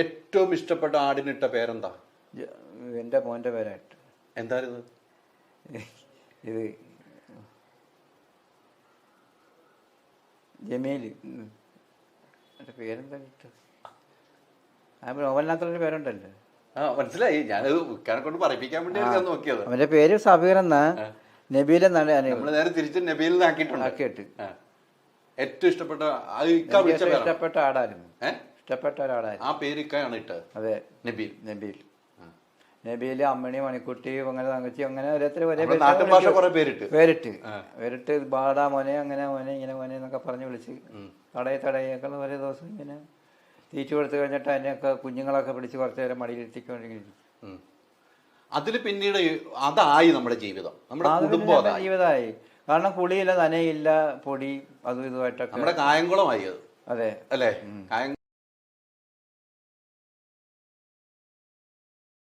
ഏറ്റവും ഇഷ്ടപ്പെട്ട ആടിനിട്ട പേരെന്താ? എൻ്റെ മോൻ്റെ പേരായിട്ട്. എന്തായിരുന്നു ഇത് ജമീൽ. എൻ്റെ പേരെന്താ കിട്ടുക? ആ നോവലിനകത്തുള്ളൊരു പേരുണ്ടല്ലോ. മനസ്സിലായി. ഞാനത് വിൽക്കാനെ കൊണ്ട് പറയിപ്പിക്കാൻ വേണ്ടി നോക്കിയത്. അവൻ്റെ പേര് സബീർ എന്നാ, നബീൽ എന്നാണ്. നമ്മൾ നേരെ തിരിച്ച് നബീൽ ആക്കിയിട്ട് ഏറ്റവും ഇഷ്ടപ്പെട്ട ഇഷ്ടപ്പെട്ട ആടായിരുന്നു. ഇഷ്ടപ്പെട്ട ഒരാടായിരുന്നു. ആ പേര് ഇക്കാണ് ഇട്ടത്. അതെ, നബീൽ. നബീൽ. നബീൽ, അമ്മണി, മണിക്കുട്ടി, അങ്ങനെ തങ്കച്ചി, അങ്ങനെ ഓരോരുത്തർ ഒരേ പേരിട്ട് ബാടാ മോനെ, അങ്ങനെ മോനെ, ഇങ്ങനെ മോനെ എന്നൊക്കെ പറഞ്ഞ് വിളിച്ച് തടയൊക്കെ ഓരോ ദിവസം ഇങ്ങനെ തീറ്റ കൊടുത്തു കഴിഞ്ഞിട്ട് അതിനെയൊക്കെ കുഞ്ഞുങ്ങളൊക്കെ പിടിച്ച് കുറച്ച് നേരം മടിയിലെത്തിക്കൊണ്ടിരിക്കും. അതിൽ പിന്നീട് അതായി നമ്മുടെ ജീവിതം, നമ്മുടെ ജീവിതമായി. കാരണം കുളിയില്ല, നനയില്ല, പൊടി അതും ഇതുമായിട്ടൊക്കെ നമ്മുടെ കായംകുളമായി അത്. അതെ അല്ലേ?